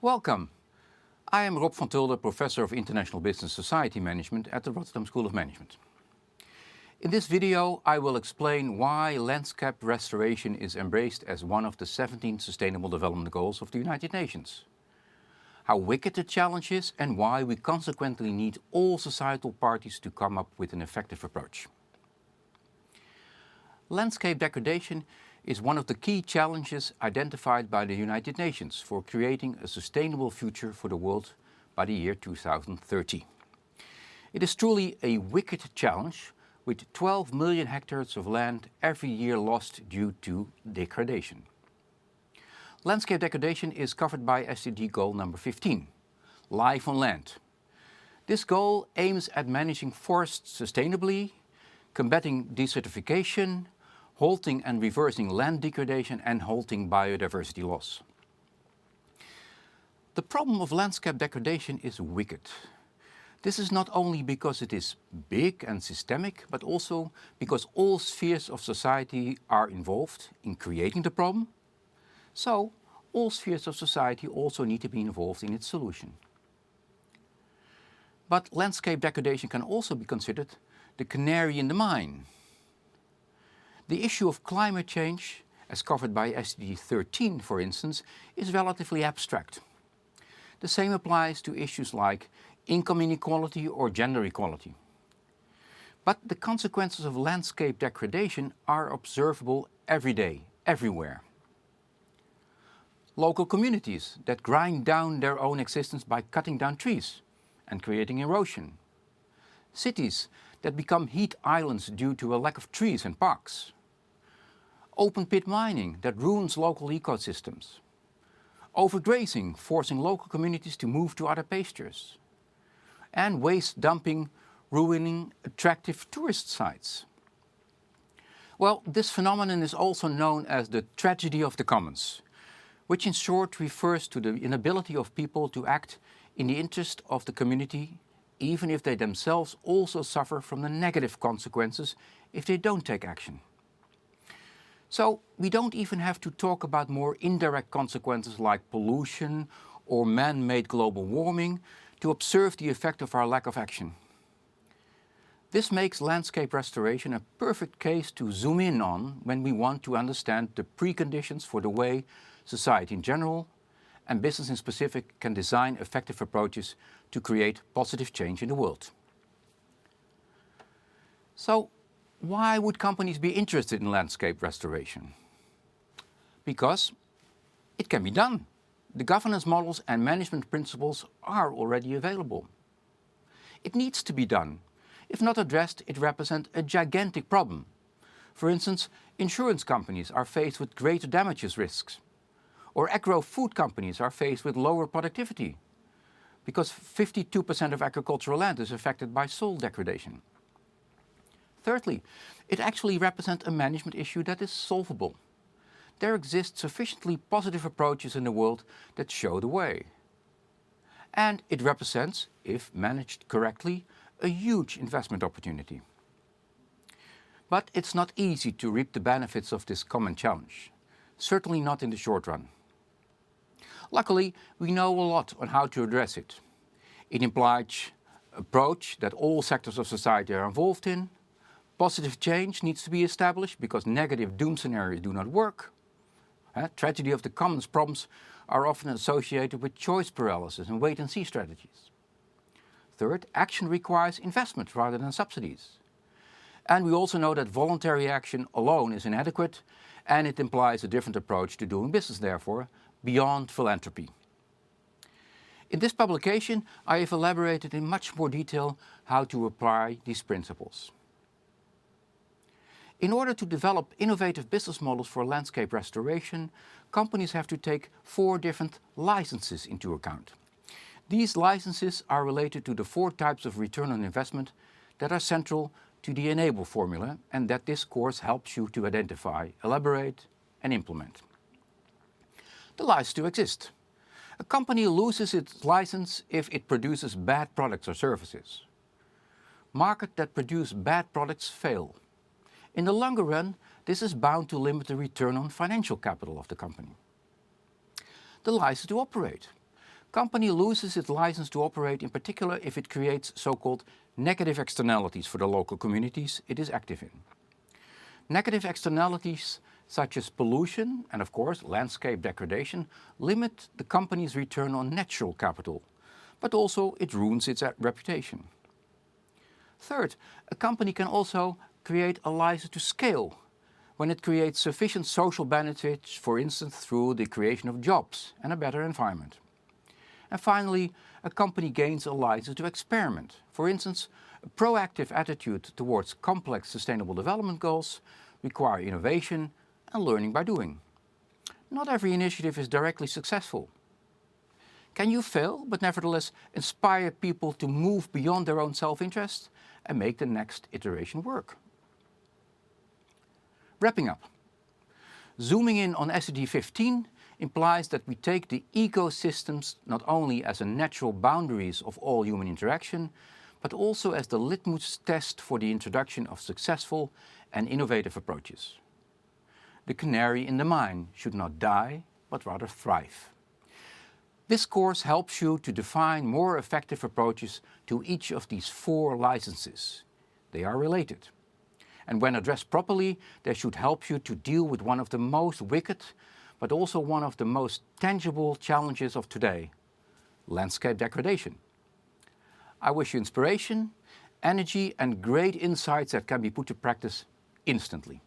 Welcome. I am Rob van Tulder, Professor of International Business Society Management at the Rotterdam School of Management. In this video, I will explain why landscape restoration is embraced as one of the 17 Sustainable Development Goals of the United Nations, how wicked the challenge is and why we consequently need all societal parties to come up with an effective approach. Landscape degradation is one of the key challenges identified by the United Nations for creating a sustainable future for the world by the year 2030. It is truly a wicked challenge, with 12 million hectares of land every year lost due to degradation. Landscape degradation is covered by SDG goal number 15, Life on Land. This goal aims at managing forests sustainably, combating desertification, halting and reversing land degradation and halting biodiversity loss. The problem of landscape degradation is wicked. This is not only because it is big and systemic, but also because all spheres of society are involved in creating the problem. So, all spheres of society also need to be involved in its solution. But landscape degradation can also be considered the canary in the mine. The issue of climate change, as covered by SDG 13, for instance, is relatively abstract. The same applies to issues like income inequality or gender equality. But the consequences of landscape degradation are observable every day, everywhere. Local communities that grind down their own existence by cutting down trees and creating erosion. Cities that become heat islands due to a lack of trees and parks. Open pit mining that ruins local ecosystems. Overgrazing, forcing local communities to move to other pastures. And waste dumping, ruining attractive tourist sites. Well, this phenomenon is also known as the tragedy of the commons, which in short refers to the inability of people to act in the interest of the community, even if they themselves also suffer from the negative consequences if they don't take action. So we don't even have to talk about more indirect consequences like pollution or man-made global warming to observe the effect of our lack of action. This makes landscape restoration a perfect case to zoom in on when we want to understand the preconditions for the way society in general and business in specific can design effective approaches to create positive change in the world. So, why would companies be interested in landscape restoration? Because it can be done. The governance models and management principles are already available. It needs to be done. If not addressed, it represents a gigantic problem. For instance, insurance companies are faced with greater damages risks. Or agro-food companies are faced with lower productivity, because 52% of agricultural land is affected by soil degradation. Thirdly, it actually represents a management issue that is solvable. There exist sufficiently positive approaches in the world that show the way. And it represents, if managed correctly, a huge investment opportunity. But it's not easy to reap the benefits of this common challenge, certainly not in the short run. Luckily, we know a lot on how to address it. It implies an approach that all sectors of society are involved in. Positive change needs to be established because negative doom scenarios do not work. Tragedy of the commons problems are often associated with choice paralysis and wait-and-see strategies. Third, action requires investment rather than subsidies. And we also know that voluntary action alone is inadequate, and it implies a different approach to doing business, therefore, beyond philanthropy. In this publication, I have elaborated in much more detail how to apply these principles. In order to develop innovative business models for landscape restoration, companies have to take 4 different licenses into account. These licenses are related to the 4 types of return on investment that are central to the Enable formula and that this course helps you to identify, elaborate and implement. The license to exist. A company loses its license if it produces bad products or services. Markets that produce bad products fail. In the longer run, this is bound to limit the return on financial capital of the company. The license to operate. Company loses its license to operate, in particular if it creates so-called negative externalities for the local communities it is active in. Negative externalities such as pollution and, of course, landscape degradation limit the company's return on natural capital, but also it ruins its reputation. Third, a company can also create a license to scale when it creates sufficient social benefits, for instance through the creation of jobs and a better environment. And finally, a company gains a license to experiment. For instance, a proactive attitude towards complex sustainable development goals require innovation and learning by doing. Not every initiative is directly successful. Can you fail, but nevertheless inspire people to move beyond their own self-interest and make the next iteration work? Wrapping up. Zooming in on SDG 15 implies that we take the ecosystems not only as a natural boundaries of all human interaction, but also as the litmus test for the introduction of successful and innovative approaches. The canary in the mine should not die, but rather thrive. This course helps you to define more effective approaches to each of these 4 licenses. They are related. And when addressed properly, they should help you to deal with one of the most wicked, but also one of the most tangible challenges of today, landscape degradation. I wish you inspiration, energy and great insights that can be put to practice instantly.